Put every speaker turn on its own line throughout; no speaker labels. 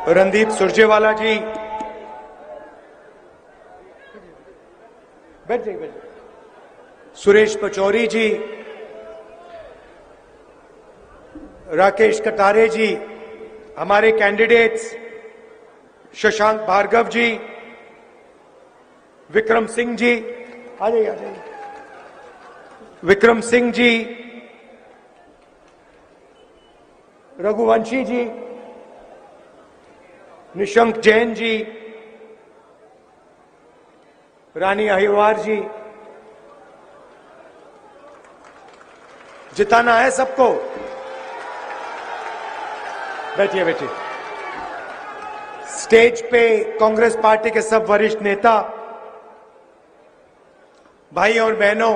रणदीप सुरजेवाला जी, बैठ जाइए, सुरेश पचौरी जी, राकेश कटारे जी, हमारे कैंडिडेट्स शशांक भार्गव जी, विक्रम सिंह जी, आ जाइए, विक्रम सिंह जी, रघुवंशी जी, निशंक जैन जी, रानी अहिरवार जी, जिताना है सबको। बैठिए बैठिए। स्टेज पे कांग्रेस पार्टी के सब वरिष्ठ नेता, भाई और बहनों,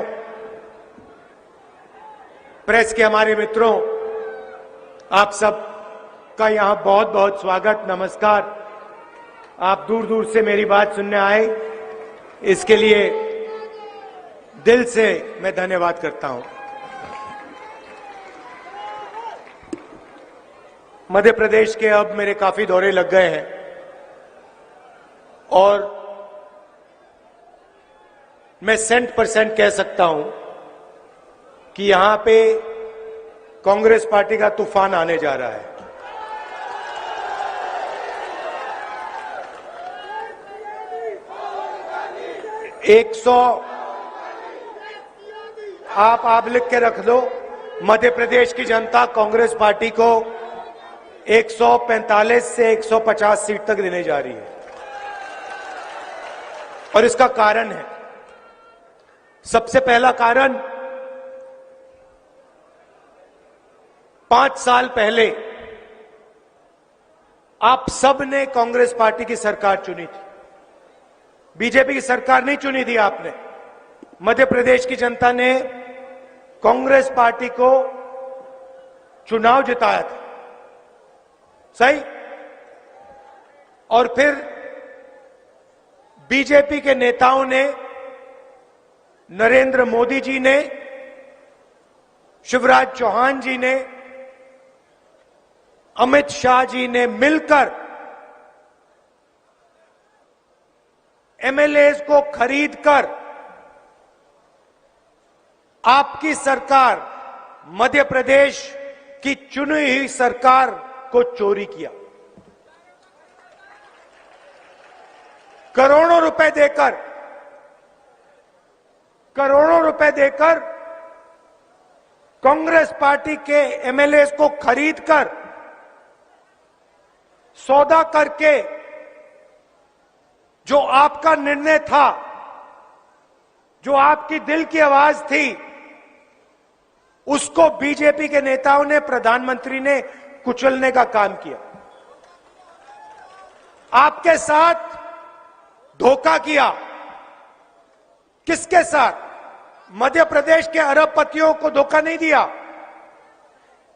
प्रेस के हमारे मित्रों, आप सब का यहां बहुत बहुत स्वागत, नमस्कार। आप दूर दूर से मेरी बात सुनने आए, इसके लिए दिल से मैं धन्यवाद करता हूं। मध्य प्रदेश के अब मेरे काफी दौरे लग गए हैं और मैं 100% कह सकता हूं कि यहां पे कांग्रेस पार्टी का तूफान आने जा रहा है। आप लिख के रख दो, मध्य प्रदेश की जनता कांग्रेस पार्टी को 145 से 150 सीट तक देने जा रही है और इसका कारण है, सबसे पहला कारण, 5 साल पहले आप सब ने कांग्रेस पार्टी की सरकार चुनी थी, बीजेपी की सरकार नहीं चुनी थी आपने। मध्य प्रदेश की जनता ने कांग्रेस पार्टी को चुनाव जिताया था, सही? और फिर बीजेपी के नेताओं ने, नरेंद्र मोदी जी ने, शिवराज चौहान जी ने, अमित शाह जी ने मिलकर एमएलएस को खरीदकर आपकी सरकार, मध्य प्रदेश की चुनी हुई सरकार को चोरी किया। करोड़ों रुपए देकर कांग्रेस पार्टी के एमएलएस को खरीदकर, सौदा करके, जो आपका निर्णय था, जो आपकी दिल की आवाज थी, उसको बीजेपी के नेताओं ने, प्रधानमंत्री ने कुचलने का काम किया। आपके साथ धोखा किया। किसके साथ? मध्य प्रदेश के अरबपतियों को धोखा नहीं दिया,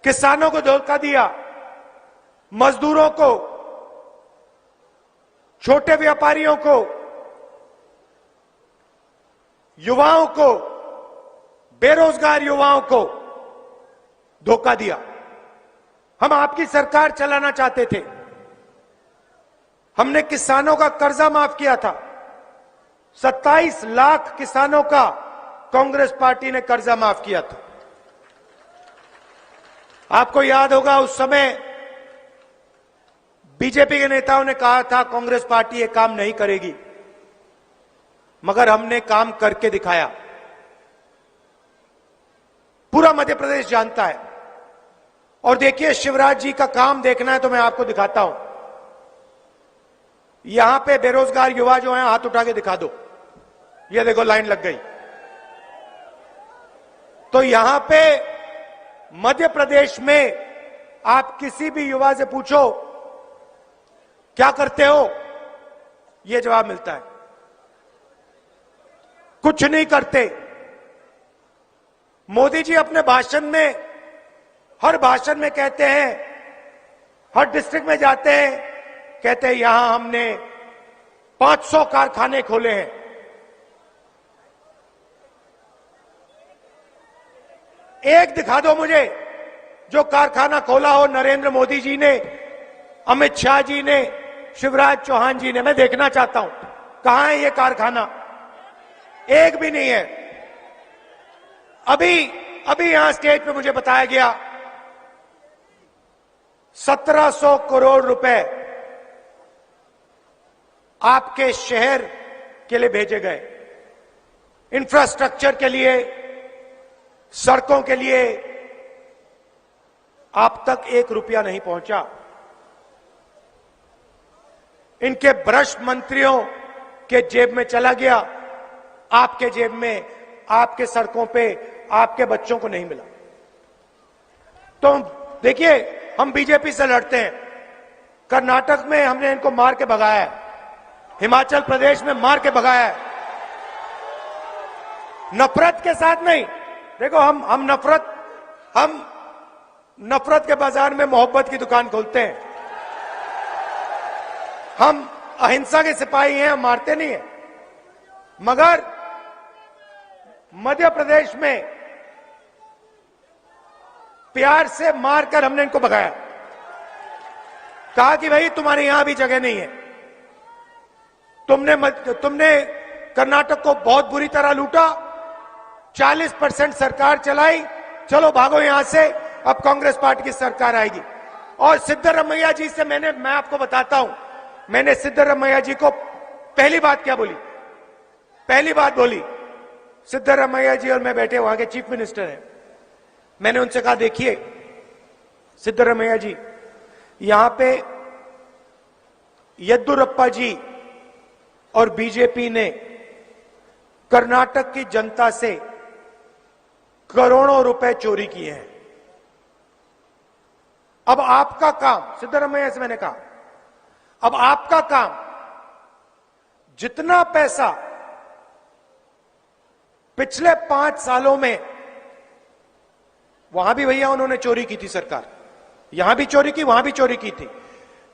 किसानों को धोखा दिया, मजदूरों को, छोटे व्यापारियों को, युवाओं को, बेरोजगार युवाओं को धोखा दिया। हम आपकी सरकार चलाना चाहते थे, हमने किसानों का कर्जा माफ किया था, 27 लाख किसानों का कांग्रेस पार्टी ने कर्जा माफ किया था। आपको याद होगा उस समय बीजेपी के नेताओं ने कहा था कांग्रेस पार्टी ये काम नहीं करेगी, मगर हमने काम करके दिखाया। पूरा मध्य प्रदेश जानता है। और देखिए, शिवराज जी का काम देखना है तो मैं आपको दिखाता हूं। यहां पे बेरोजगार युवा जो हैं, हाथ उठा के दिखा दो। ये देखो, लाइन लग गई। तो यहां पे मध्य प्रदेश में आप किसी भी युवा से पूछो क्या करते हो, यह जवाब मिलता है, कुछ नहीं करते। मोदी जी अपने भाषण में, हर भाषण में कहते हैं, हर डिस्ट्रिक्ट में जाते हैं, कहते हैं यहां हमने 500 कारखाने खोले हैं। एक दिखा दो मुझे जो कारखाना खोला हो नरेंद्र मोदी जी ने अमित शाह जी ने, शिवराज चौहान जी ने, मैं देखना चाहता हूं कहां है ये कारखाना। एक भी नहीं है। अभी यहां स्टेज पे मुझे बताया गया 1700 करोड़ रुपए आपके शहर के लिए भेजे गए, इंफ्रास्ट्रक्चर के लिए, सड़कों के लिए। आप तक 1 रुपया नहीं पहुंचा। इनके भ्रष्ट मंत्रियों के जेब में चला गया, आपके जेब में, आपके सड़कों पे, आपके बच्चों को नहीं मिला। तो देखिए, हम बीजेपी से लड़ते हैं। कर्नाटक में हमने इनको मार के भगाया है, हिमाचल प्रदेश में मार के भगाया है, नफरत के साथ नहीं। देखो, हम नफरत के बाजार में मोहब्बत की दुकान खोलते हैं। हम अहिंसा के सिपाही हैं, हम मारते नहीं हैं। मगर मध्य प्रदेश में प्यार से मारकर हमने इनको भगाया, कहा कि भाई तुम्हारे यहां भी जगह नहीं है। तुमने कर्नाटक को बहुत बुरी तरह लूटा, 40% सरकार चलाई, चलो भागो यहां से, अब कांग्रेस पार्टी की सरकार आएगी। और सिद्धरमैया जी से मैं आपको बताता हूं, मैंने सिद्धरमैया जी को पहली बात क्या बोली, पहली बात बोली, सिद्धरमैया जी और मैं बैठे, वहां के चीफ मिनिस्टर हैं, मैंने उनसे कहा देखिए सिद्धरमैया जी, यहां पे येद्दुरप्पा जी और बीजेपी ने कर्नाटक की जनता से करोड़ों रुपए चोरी किए हैं। अब आपका काम, सिद्धरमैया से मैंने कहा, अब आपका काम, जितना पैसा पिछले 5 सालों में, वहां भी भैया उन्होंने चोरी की थी, सरकार यहां भी चोरी की, वहां भी चोरी की थी,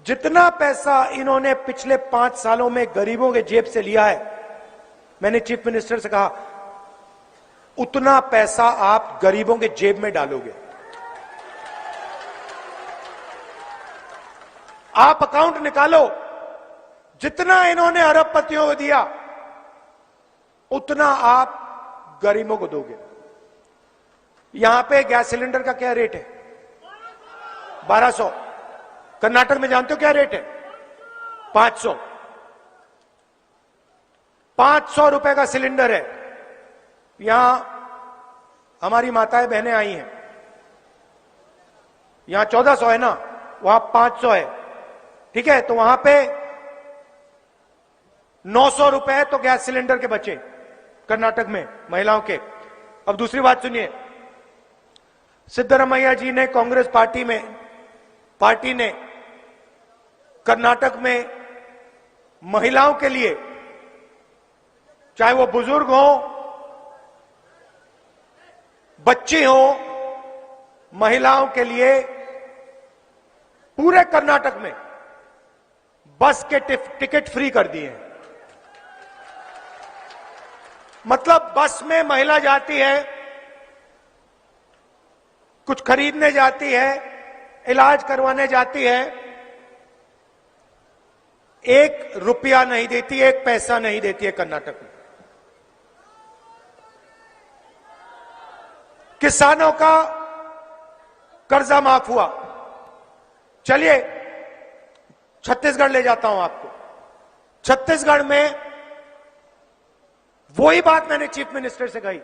जितना पैसा इन्होंने पिछले 5 सालों में गरीबों के जेब से लिया है, मैंने चीफ मिनिस्टर से कहा उतना पैसा आप गरीबों के जेब में डालोगे। आप अकाउंट निकालो, जितना इन्होंने अरबपतियों को दिया उतना आप गरीबों को दोगे। यहां पे गैस सिलेंडर का क्या रेट है? 1200। कर्नाटक में जानते हो क्या रेट है? 500। 500 रुपए का सिलेंडर है। यहां हमारी माताएं बहनें आई हैं, यहां 1400 है ना, वहां 500 है, ठीक है? तो वहां पे 900 रुपए तो गैस सिलेंडर के बचे कर्नाटक में महिलाओं के। अब दूसरी बात सुनिए, सिद्धरमैया जी ने, कांग्रेस पार्टी ने कर्नाटक में महिलाओं के लिए, चाहे वो बुजुर्ग हो, बच्चे हो, महिलाओं के लिए पूरे कर्नाटक में बस के टिकट फ्री कर दिए हैं। मतलब बस में महिला जाती है, कुछ खरीदने जाती है, इलाज करवाने जाती है, 1 रुपया नहीं देती, 1 पैसा नहीं देती है कर्नाटक में। किसानों का कर्जा माफ हुआ। चलिए छत्तीसगढ़ ले जाता हूं आपको। छत्तीसगढ़ में वही बात मैंने चीफ मिनिस्टर से कही,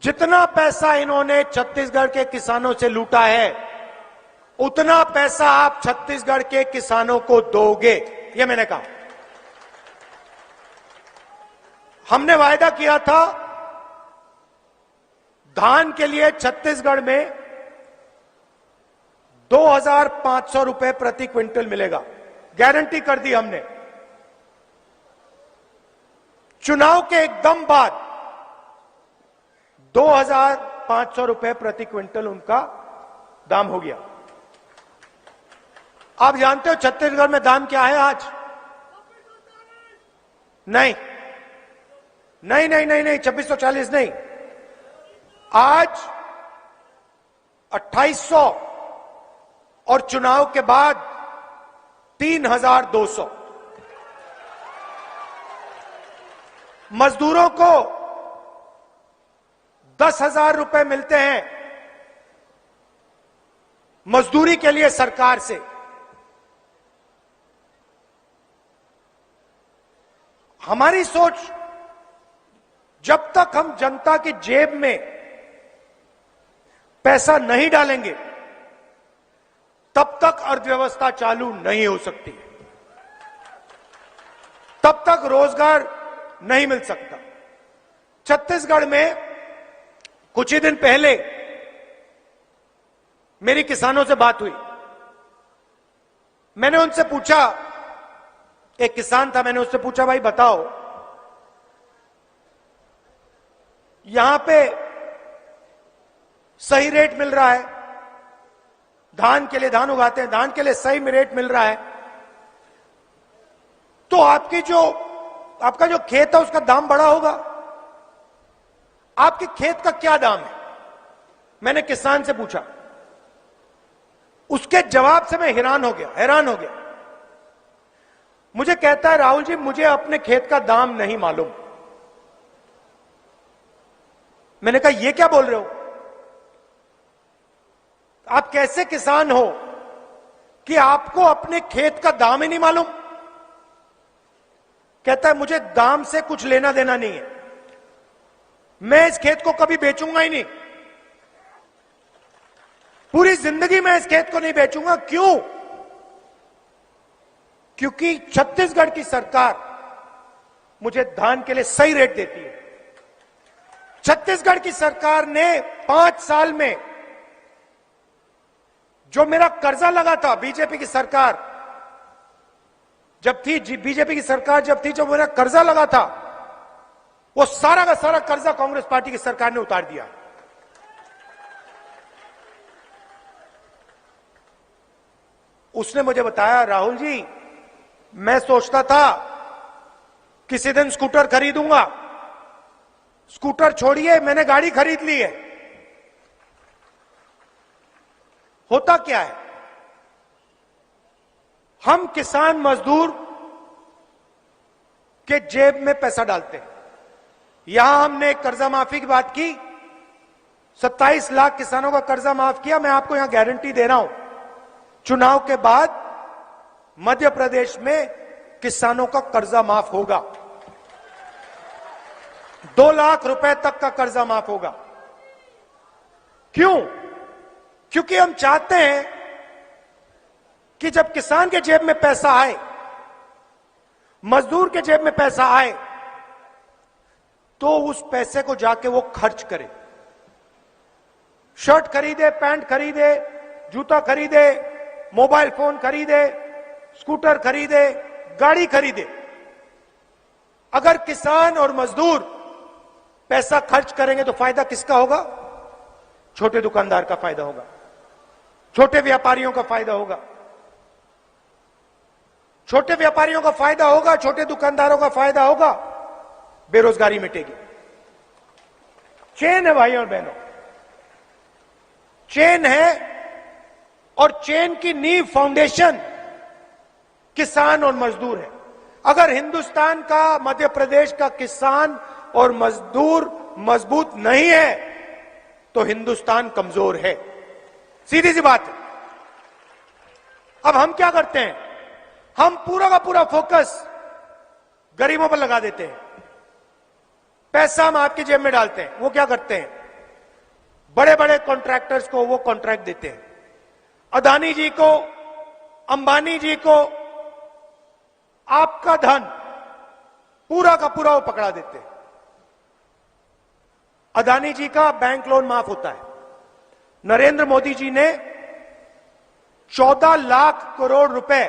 जितना पैसा इन्होंने छत्तीसगढ़ के किसानों से लूटा है उतना पैसा आप छत्तीसगढ़ के किसानों को दोगे, यह मैंने कहा। हमने वायदा किया था धान के लिए छत्तीसगढ़ में 2500 रुपए प्रति क्विंटल मिलेगा, गारंटी कर दी हमने। चुनाव के एकदम बाद 2500 रुपए प्रति क्विंटल उनका दाम हो गया। आप जानते हो छत्तीसगढ़ में दाम क्या है आज? नहीं, 2640 नहीं, आज 2800 और चुनाव के बाद 3,200। मजदूरों को 10,000 रुपए मिलते हैं मजदूरी के लिए सरकार से। हमारी सोच, जब तक हम जनता की जेब में पैसा नहीं डालेंगे तब तक अर्थव्यवस्था चालू नहीं हो सकती, तब तक रोजगार नहीं मिल सकता। छत्तीसगढ़ में कुछ ही दिन पहले मेरी किसानों से बात हुई। मैंने उनसे पूछा, एक किसान था, मैंने उससे पूछा, भाई बताओ, यहां पे सही रेट मिल रहा है, धान के लिए, धान उगाते हैं, धान के लिए सही में रेट मिल रहा है, तो आपका जो खेत है उसका दाम बढ़ा होगा, आपके खेत का क्या दाम है? मैंने किसान से पूछा। उसके जवाब से मैं हैरान हो गया। मुझे कहता है, राहुल जी मुझे अपने खेत का दाम नहीं मालूम। मैंने कहा ये क्या बोल रहे हो? आप कैसे किसान हो कि आपको अपने खेत का दाम ही नहीं मालूम? कहता है मुझे दाम से कुछ लेना देना नहीं है, मैं इस खेत को कभी बेचूंगा ही नहीं, पूरी जिंदगी मैं इस खेत को नहीं बेचूंगा। क्यों? क्योंकि छत्तीसगढ़ की सरकार मुझे धान के लिए सही रेट देती है। छत्तीसगढ़ की सरकार ने 5 साल में जो मेरा कर्जा लगा था, बीजेपी की सरकार जब थी, जो मेरा कर्जा लगा था, वो सारा का सारा कर्जा कांग्रेस पार्टी की सरकार ने उतार दिया। उसने मुझे बताया, राहुल जी मैं सोचता था किसी दिन स्कूटर खरीदूंगा, स्कूटर छोड़िए मैंने गाड़ी खरीद ली है। होता क्या है, हम किसान मजदूर के जेब में पैसा डालते हैं। यहां हमने कर्जा माफी की बात की, 27 लाख किसानों का कर्जा माफ किया। मैं आपको यहां गारंटी दे रहा हूं, चुनाव के बाद मध्य प्रदेश में किसानों का कर्जा माफ होगा, 2 लाख रुपए तक का कर्जा माफ होगा। क्यों? क्योंकि हम चाहते हैं कि जब किसान के जेब में पैसा आए, मजदूर के जेब में पैसा आए, तो उस पैसे को जाके वो खर्च करे, शर्ट खरीदे, पैंट खरीदे, जूता खरीदे, मोबाइल फोन खरीदे, स्कूटर खरीदे, गाड़ी खरीदे। अगर किसान और मजदूर पैसा खर्च करेंगे तो फायदा किसका होगा? छोटे दुकानदार का फायदा होगा, छोटे व्यापारियों का फायदा होगा, छोटे व्यापारियों का फायदा होगा, छोटे दुकानदारों का फायदा होगा, बेरोजगारी मिटेगी। चेन है भाई और बहनों, चेन है, और चेन की नींव, फाउंडेशन किसान और मजदूर है। अगर हिंदुस्तान का, मध्य प्रदेश का किसान और मजदूर मजबूत नहीं है तो हिंदुस्तान कमजोर है, सीधी सी बात है। अब हम क्या करते हैं, हम पूरा का पूरा फोकस गरीबों पर लगा देते हैं, पैसा हम आपकी जेब में डालते हैं। वो क्या करते हैं, बड़े बड़े कॉन्ट्रैक्टर्स को वो कॉन्ट्रैक्ट देते हैं, अदानी जी को, अंबानी जी को, आपका धन पूरा का पूरा वो पकड़ा देते हैं। अदानी जी का बैंक लोन माफ होता है। नरेंद्र मोदी जी ने 14 लाख करोड़ रुपए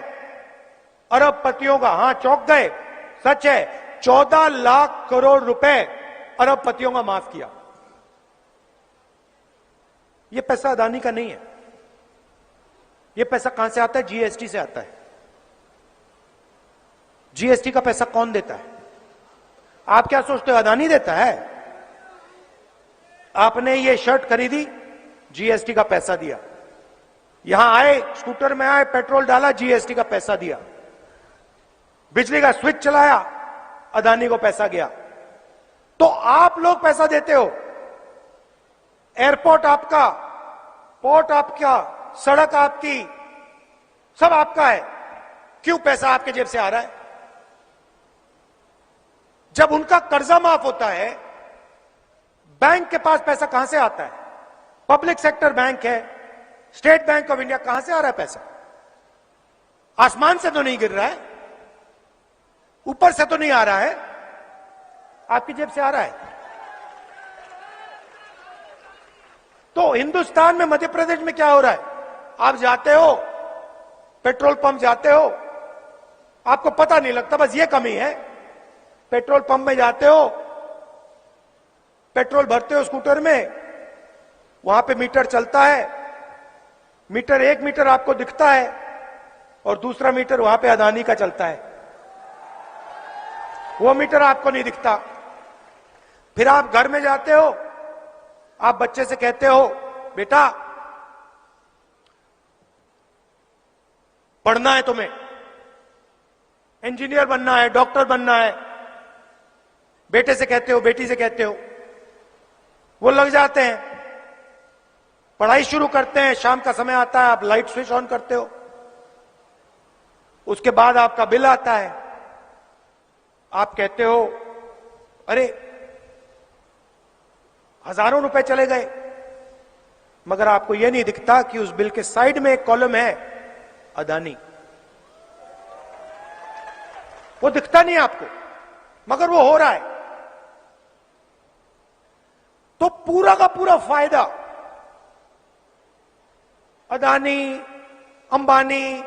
अरबपतियों का, हां चौंक गए, सच है, 14 लाख करोड़ रुपए अरबपतियों का माफ किया। यह पैसा अदानी का नहीं है, यह पैसा कहां से आता है? जीएसटी से आता है। जीएसटी का पैसा कौन देता है? आप क्या सोचते हो अदानी देता है? आपने ये शर्ट खरीदी, जीएसटी का पैसा दिया। यहां आए, स्कूटर में आए, पेट्रोल डाला, जीएसटी का पैसा दिया, बिजली का स्विच चलाया, अदानी को पैसा गया। तो आप लोग पैसा देते हो, एयरपोर्ट आपका, पोर्ट आपका, सड़क आपकी, सब आपका है, क्यों पैसा आपके जेब से आ रहा है? जब उनका कर्जा माफ होता है, बैंक के पास पैसा कहां से आता है? पब्लिक सेक्टर बैंक है, स्टेट बैंक ऑफ इंडिया, कहां से आ रहा है पैसा? आसमान से तो नहीं गिर रहा है, ऊपर से तो नहीं आ रहा है, आपकी जेब से आ रहा है। तो हिंदुस्तान में, मध्य प्रदेश में क्या हो रहा है? आप जाते हो, पेट्रोल पंप जाते हो, आपको पता नहीं लगता, बस ये कमी है। पेट्रोल पंप में जाते हो, पेट्रोल भरते हो स्कूटर में, वहां पे मीटर चलता है, मीटर, एक मीटर आपको दिखता है और दूसरा मीटर वहां पे अदानी का चलता है, वो मीटर आपको नहीं दिखता। फिर आप घर में जाते हो, आप बच्चे से कहते हो, बेटा पढ़ना है तुम्हें, इंजीनियर बनना है, डॉक्टर बनना है, बेटे से कहते हो, बेटी से कहते हो, वो लग जाते हैं, पढ़ाई शुरू करते हैं, शाम का समय आता है, आप लाइट स्विच ऑन करते हो, उसके बाद आपका बिल आता है, आप कहते हो अरे हजारों रुपए चले गए, मगर आपको यह नहीं दिखता कि उस बिल के साइड में एक कॉलम है अदानी, वो दिखता नहीं आपको, मगर वो हो रहा है। तो पूरा का पूरा फायदा अदानी, अंबानी,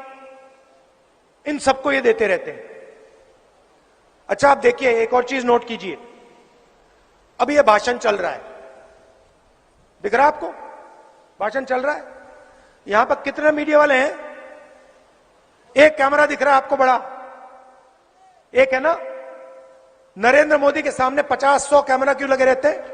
इन सबको ये देते रहते हैं। अच्छा, आप देखिए, एक और चीज नोट कीजिए, अभी ये भाषण चल रहा है, दिख रहा है आपको? भाषण चल रहा है, यहां पर कितने मीडिया वाले हैं? एक कैमरा दिख रहा है आपको बड़ा, एक है ना? नरेंद्र मोदी के सामने 50-100 कैमरा क्यों लगे रहते हैं?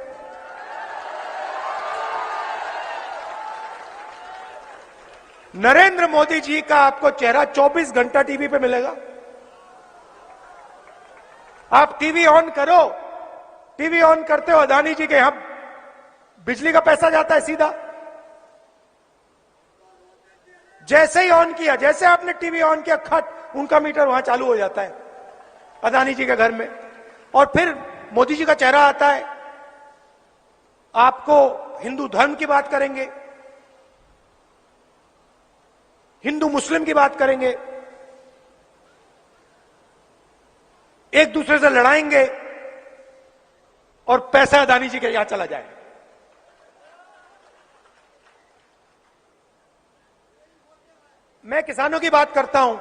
नरेंद्र मोदी जी का आपको चेहरा 24 घंटा टीवी पे मिलेगा। आप टीवी ऑन करो, टीवी ऑन करते हो, अदानी जी के यहां बिजली का पैसा जाता है सीधा। जैसे ही ऑन किया, जैसे आपने टीवी ऑन किया, खट, उनका मीटर वहां चालू हो जाता है अदानी जी के घर में, और फिर मोदी जी का चेहरा आता है। आपको हिंदू धर्म की बात करेंगे, हिंदू मुस्लिम की बात करेंगे, एक दूसरे से लड़ाएंगे, और पैसा अदानी जी के यहां चला जाए। मैं किसानों की बात करता हूं,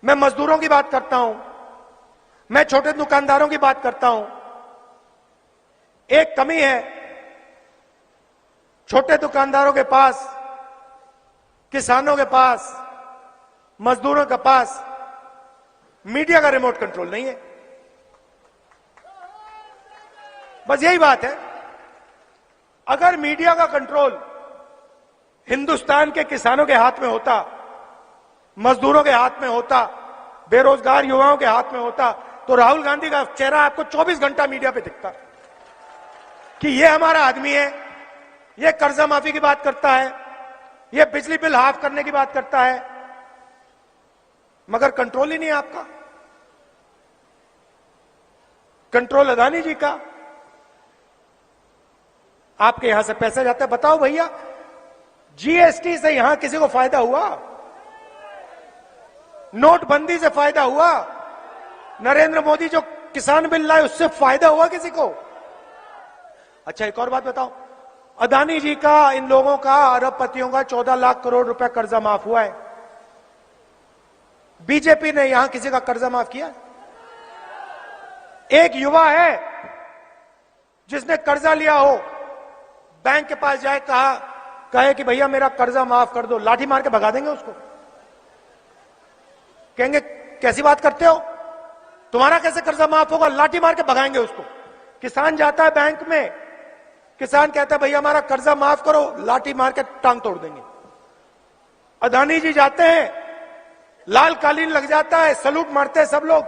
मैं मजदूरों की बात करता हूं, मैं छोटे दुकानदारों की बात करता हूं। एक कमी है, छोटे दुकानदारों के पास, किसानों के पास, मजदूरों के पास मीडिया का रिमोट कंट्रोल नहीं है। बस यही बात है। अगर मीडिया का कंट्रोल हिंदुस्तान के किसानों के हाथ में होता, मजदूरों के हाथ में होता, बेरोजगार युवाओं के हाथ में होता, तो राहुल गांधी का चेहरा आपको 24 घंटा मीडिया पे दिखता कि ये हमारा आदमी है, ये कर्जा माफी की बात करता है, ये बिजली बिल हाफ करने की बात करता है, मगर कंट्रोल ही नहीं है आपका। कंट्रोल अदानी जी का। आपके यहां से पैसा जाता है, बताओ भैया, जीएसटी से यहां किसी को फायदा हुआ? नोटबंदी से फायदा हुआ? नरेंद्र मोदी जो किसान बिल लाए उससे फायदा हुआ किसी को? अच्छा, एक और बात बताओ, अदानी जी का, इन लोगों का, अरबपतियों का 14 लाख करोड़ रुपए कर्जा माफ हुआ है। बीजेपी ने यहां किसी का कर्जा माफ किया? एक युवा है जिसने कर्जा लिया हो, बैंक के पास जाए, कहे कि भैया मेरा कर्जा माफ कर दो, लाठी मार के भगा देंगे उसको। कहेंगे कैसी बात करते हो, तुम्हारा कैसे कर्जा माफ होगा? लाठी मार के भगाएंगे उसको। किसान जाता है बैंक में, किसान कहता है भैया हमारा कर्जा माफ करो, लाठी मार के टांग तोड़ देंगे। अदानी जी जाते हैं, लाल कालीन लग जाता है, सलूट मारते हैं सब लोग,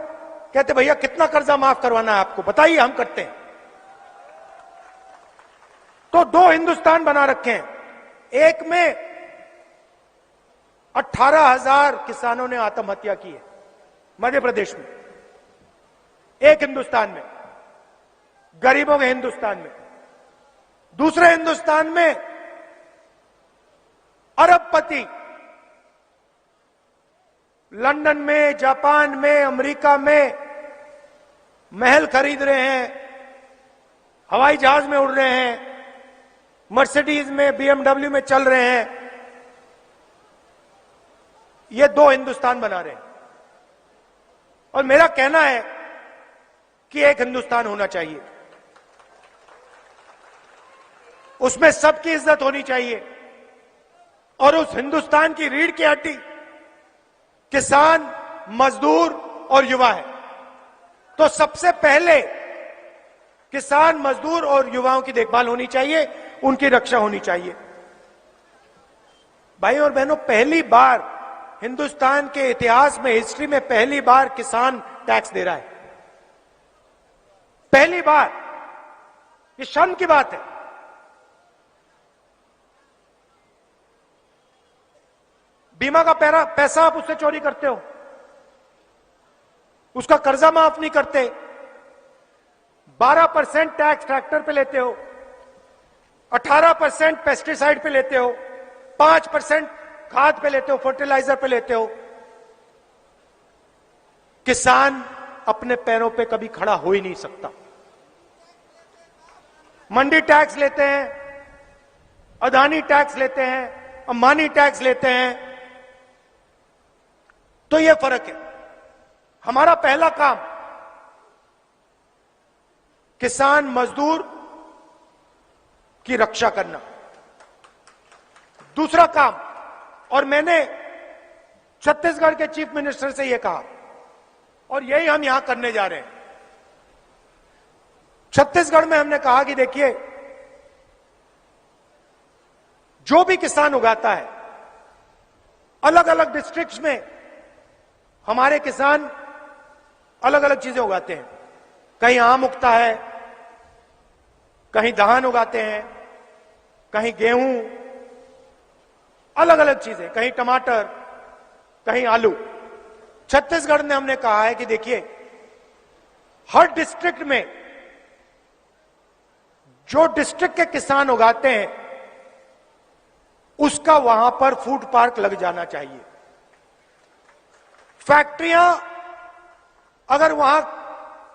कहते भैया कितना कर्जा माफ करवाना है आपको, बताइए हम करते हैं। तो दो हिंदुस्तान बना रखे हैं, एक में 18,000 किसानों ने आत्महत्या की है मध्य प्रदेश में, एक हिंदुस्तान में, गरीबों के हिंदुस्तान में। दूसरे हिंदुस्तान में अरबपति लंदन में, जापान में, अमेरिका में महल खरीद रहे हैं, हवाई जहाज में उड़ रहे हैं, मर्सिडीज में, बीएमडब्ल्यू में चल रहे हैं। ये दो हिंदुस्तान बना रहे हैं। और मेरा कहना है कि एक हिंदुस्तान होना चाहिए, उसमें सबकी इज्जत होनी चाहिए, और उस हिंदुस्तान की रीढ़ की हड्डी किसान, मजदूर और युवा है। तो सबसे पहले किसान, मजदूर और युवाओं की देखभाल होनी चाहिए, उनकी रक्षा होनी चाहिए। भाई और बहनों, पहली बार हिंदुस्तान के इतिहास में, हिस्ट्री में पहली बार किसान टैक्स दे रहा है, पहली बार। ये शर्म की बात है। बीमा का पैसा आप उससे चोरी करते हो, उसका कर्जा माफ नहीं करते, 12% टैक्स ट्रैक्टर पे लेते हो, 18% पेस्टिसाइड पे लेते हो, 5% खाद पे लेते हो, फर्टिलाइजर पे लेते हो। किसान अपने पैरों पे कभी खड़ा हो ही नहीं सकता। मंडी टैक्स लेते हैं, अदानी टैक्स लेते हैं, अंबानी टैक्स लेते हैं। तो यह फर्क है। हमारा पहला काम किसान, मजदूर की रक्षा करना। दूसरा काम, और मैंने छत्तीसगढ़ के चीफ मिनिस्टर से यह कहा, और यही हम यहां करने जा रहे हैं। छत्तीसगढ़ में हमने कहा कि देखिए, जो भी किसान उगाता है, अलग अलग डिस्ट्रिक्ट्स में हमारे किसान अलग अलग चीजें उगाते हैं। कहीं आम उगता है, कहीं धान उगाते हैं, कहीं गेहूं, अलग अलग चीजें, कहीं टमाटर, कहीं आलू। छत्तीसगढ़ ने हमने कहा है कि देखिए, हर डिस्ट्रिक्ट में जो डिस्ट्रिक्ट के किसान उगाते हैं, उसका वहां पर फूड पार्क लग जाना चाहिए। फैक्ट्रियां अगर वहां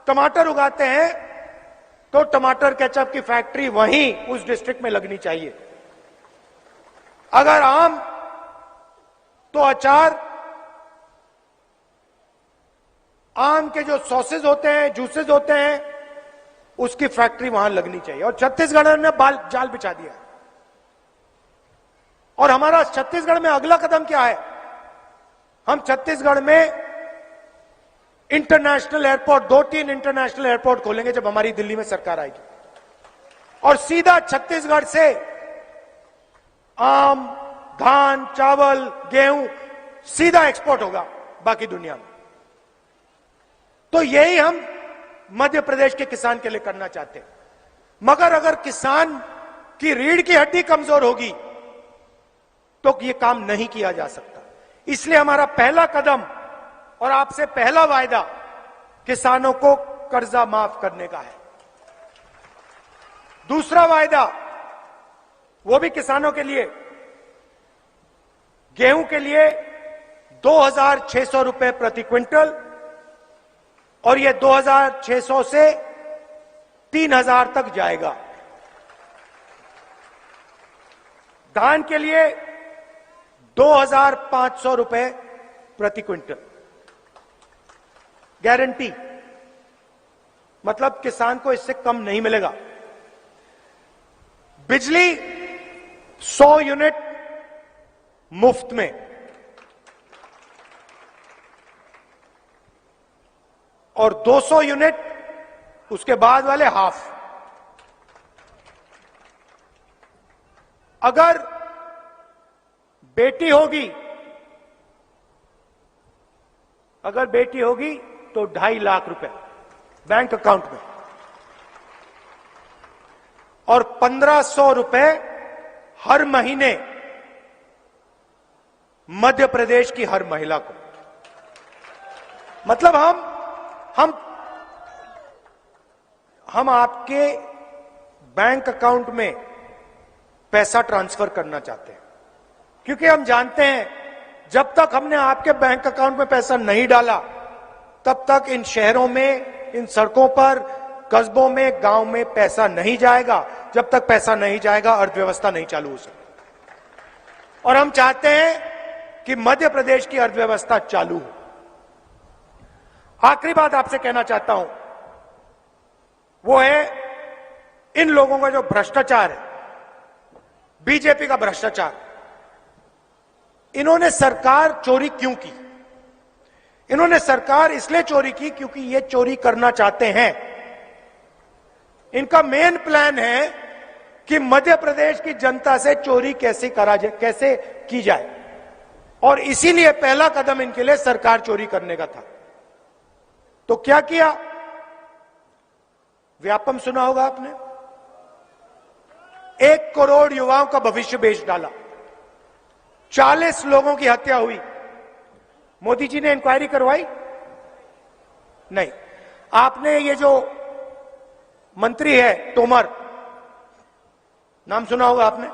टमाटर उगाते हैं, तो टमाटर केचप की फैक्ट्री वहीं उस डिस्ट्रिक्ट में लगनी चाहिए। अगर आम, तो अचार, आम के जो सॉसेज होते हैं, जूसेज होते हैं, उसकी फैक्ट्री वहां लगनी चाहिए। और छत्तीसगढ़ ने जाल बिछा दिया। और हमारा छत्तीसगढ़ में अगला कदम क्या है? हम छत्तीसगढ़ में इंटरनेशनल एयरपोर्ट, 2-3 इंटरनेशनल एयरपोर्ट खोलेंगे जब हमारी दिल्ली में सरकार आएगी, और सीधा छत्तीसगढ़ से आम, धान, चावल, गेहूं सीधा एक्सपोर्ट होगा बाकी दुनिया में। तो यही हम मध्य प्रदेश के किसान के लिए करना चाहते हैं। मगर अगर किसान की रीढ़ की हड्डी कमजोर होगी तो यह काम नहीं किया जा सकता। इसलिए हमारा पहला कदम और आपसे पहला वायदा किसानों को कर्जा माफ करने का है। दूसरा वायदा, वो भी किसानों के लिए, गेहूं के लिए 2,600 रुपए प्रति क्विंटल, और यह 2,600 से 3,000 तक जाएगा। धान के लिए 2,500 रुपए प्रति क्विंटल, गारंटी, मतलब किसान को इससे कम नहीं मिलेगा। बिजली 100 यूनिट मुफ्त में, और 200 यूनिट उसके बाद वाले हाफ। अगर बेटी होगी तो 2.5 लाख रुपए बैंक अकाउंट में और 1500 रुपए हर महीने मध्य प्रदेश की हर महिला को। मतलब हम आपके बैंक अकाउंट में पैसा ट्रांसफर करना चाहते हैं, क्योंकि हम जानते हैं जब तक हमने आपके बैंक अकाउंट में पैसा नहीं डाला तब तक इन शहरों में, इन सड़कों पर, कस्बों में, गांव में पैसा नहीं जाएगा। जब तक पैसा नहीं जाएगा अर्थव्यवस्था नहीं चालू हो सकती। और हम चाहते हैं कि मध्य प्रदेश की अर्थव्यवस्था चालू हो। आखिरी बात आपसे कहना चाहता हूं, वो है इन लोगों का जो भ्रष्टाचार है, बीजेपी का भ्रष्टाचार। इन्होंने सरकार चोरी क्यों की? इन्होंने सरकार इसलिए चोरी की क्योंकि ये चोरी करना चाहते हैं। इनका मेन प्लान है कि मध्य प्रदेश की जनता से चोरी कैसे की जाए, और इसीलिए पहला कदम इनके लिए सरकार चोरी करने का था। तो क्या किया? व्यापम सुना होगा आपने। 1 करोड़ युवाओं का भविष्य बेच डाला, 40 लोगों की हत्या हुई। मोदी जी ने इंक्वायरी करवाई? नहीं। आपने ये जो मंत्री है तोमर, नाम सुना होगा आपने,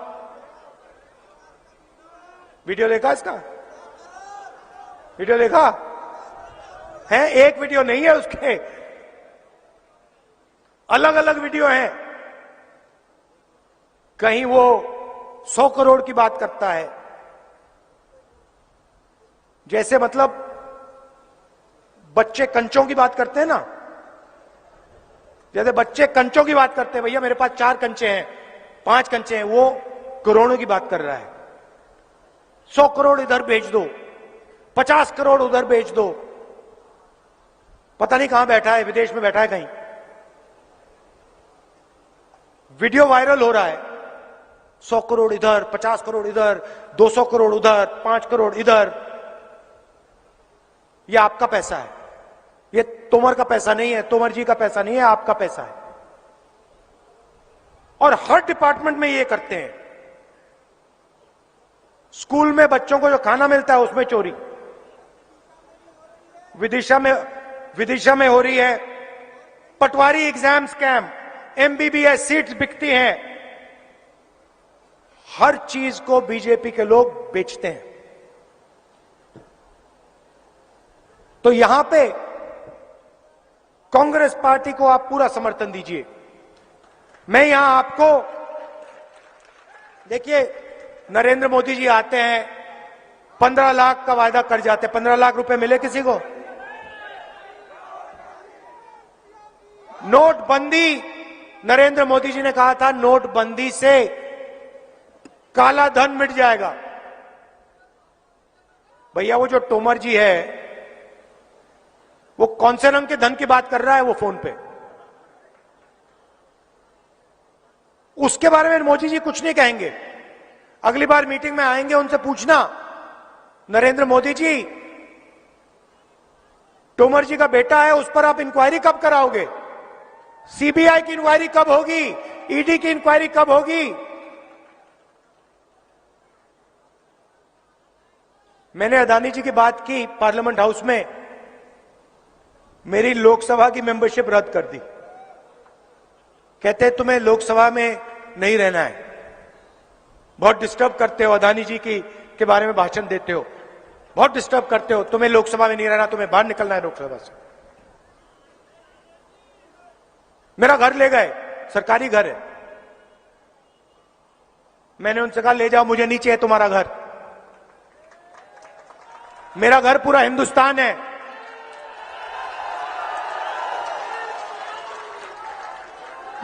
वीडियो देखा इसका? वीडियो देखा है? एक वीडियो नहीं है, उसके अलग अलग वीडियो हैं। कहीं वो 100 करोड़ की बात करता है, जैसे मतलब बच्चे कंचों की बात करते हैं ना, जैसे बच्चे कंचों की बात करते हैं, भैया मेरे पास 4 कंचे हैं, 5 कंचे हैं, वो करोड़ों की बात कर रहा है। 100 करोड़ इधर भेज दो, 50 करोड़ उधर भेज दो। पता नहीं कहां बैठा है, विदेश में बैठा है कहीं। वीडियो वायरल हो रहा है, 100 करोड़ इधर, 50 करोड़ इधर, 200 करोड़ उधर, 5 करोड़ इधर। ये आपका पैसा है, ये तोमर का पैसा नहीं है, तोमर जी का पैसा नहीं है, आपका पैसा है। और हर डिपार्टमेंट में ये करते हैं। स्कूल में बच्चों को जो खाना मिलता है उसमें चोरी। विदिशा में हो रही है पटवारी एग्जाम स्कैम, एमबीबीएस सीट्स बिकती हैं। हर चीज को बीजेपी के लोग बेचते हैं। तो यहां पे कांग्रेस पार्टी को आप पूरा समर्थन दीजिए। मैं यहां आपको, देखिए नरेंद्र मोदी जी आते हैं, 15 लाख का वायदा कर जाते हैं। 15 लाख रुपए मिले किसी को? नोटबंदी, नरेंद्र मोदी जी ने कहा था नोटबंदी से काला धन मिट जाएगा। भैया वो जो तोमर जी है वो कौन से रंग के धन की बात कर रहा है वो फोन पे? उसके बारे में मोदी जी कुछ नहीं कहेंगे। अगली बार मीटिंग में आएंगे, उनसे पूछना, नरेंद्र मोदी जी, तोमर जी का बेटा है, उस पर आप इंक्वायरी कब कराओगे? सीबीआई की इंक्वायरी कब होगी? ईडी की इंक्वायरी कब होगी? मैंने अदानी जी की बात की पार्लियामेंट हाउस में, मेरी लोकसभा की मेंबरशिप रद्द कर दी। कहते हैं तुम्हें लोकसभा में नहीं रहना है, बहुत डिस्टर्ब करते हो, अदानी जी के बारे में भाषण देते हो, बहुत डिस्टर्ब करते हो, तुम्हें लोकसभा में नहीं रहना, तुम्हें बाहर निकलना है लोकसभा से। मेरा घर ले गए, सरकारी घर है। मैंने उनसे कहा ले जाओ, मुझे नहीं चाहिए तुम्हारा घर, मेरा घर पूरा हिंदुस्तान है।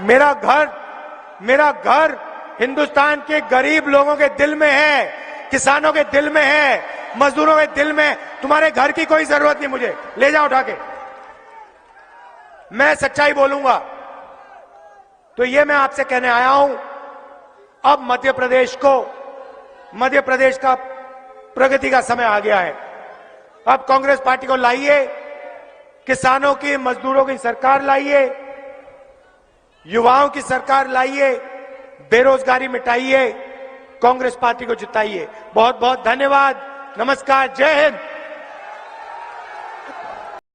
मेरा घर हिंदुस्तान के गरीब लोगों के दिल में है, किसानों के दिल में है, मजदूरों के दिल में। तुम्हारे घर की कोई जरूरत नहीं, मुझे ले जाओ उठा के। मैं सच्चाई बोलूंगा। तो ये मैं आपसे कहने आया हूं अब मध्य प्रदेश का प्रगति का समय आ गया है। अब कांग्रेस पार्टी को लाइए, किसानों की, मजदूरों की सरकार लाइए, युवाओं की सरकार लाइए, बेरोजगारी मिटाइए, कांग्रेस पार्टी को जिताइए। बहुत बहुत धन्यवाद। नमस्कार। जय हिंद।